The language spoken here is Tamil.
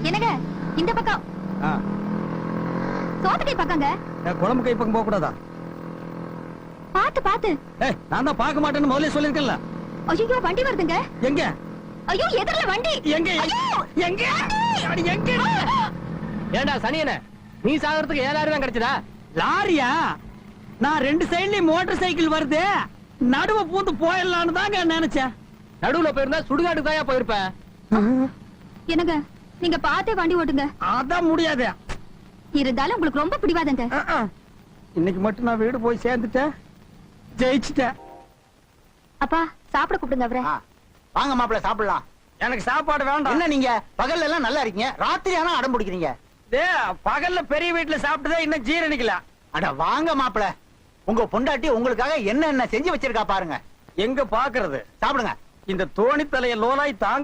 என்னங்க இந்த பக்கம் சோத்து கை பக்கங்க. குழம்பு கை பக்கம் போக கூடாதா? பாத்து பாத்து. நான் தான் பார்க்க மாட்டேன்னு முதல்ல சொல்லிருக்கேன்ல. ஐயோ வண்டி வருதுங்க. எங்க? ஐயோ எதிரில வண்டி. எங்க எங்க எங்க? ஏண்டா சனியனே, நீ சாகிறதுக்கு 7000 கிடைச்சதா? லாரியா? நான் 2 சைடுலயும் மோட்டார் சைக்கிள் வருது, நடுவ பூந்து போயிடலான்னு தாங்க நினைச்சேன். நடுவுல போயிருந்தா சுடுகாட்டுக்கு தாயா போயிருப்ப. என்னங்க நீங்க பாத்தே வண்டி ஓட்டுங்க. அதான் முடியாது. இருந்தாலும் உங்களுக்கு ரொம்ப பிடிவாதங்க. இன்னைக்கு மட்டும் நான் வீடு போய் சேர்ந்துட்டேன், ஜெயிச்சுட்டேன். அப்பா சாப்பிட கூப்பிடுங்க அவரை. வாங்க மாப்பிள்ள சாப்பிடலாம். எனக்கு சாப்பாடு வேண்டாம். என்ன நீங்க பகல்ல எல்லாம் நல்லா இருக்கீங்க, ராத்திரி ஆனா அடம் பிடிக்கிறீங்க. பகல்ல பெரிய வீட்டுல சாப்பிட்டதே இன்னும் ஜீரணிக்கல. அட வாங்க மாப்பிள்ள, உங்க பொண்டாட்டி உங்களுக்காக என்ன செஞ்சு வச்சிருக்கா பாருங்க. எங்க பாக்குறது? சாப்பிடுங்க. இந்த தோணி தலைய லோலாய் தாங்க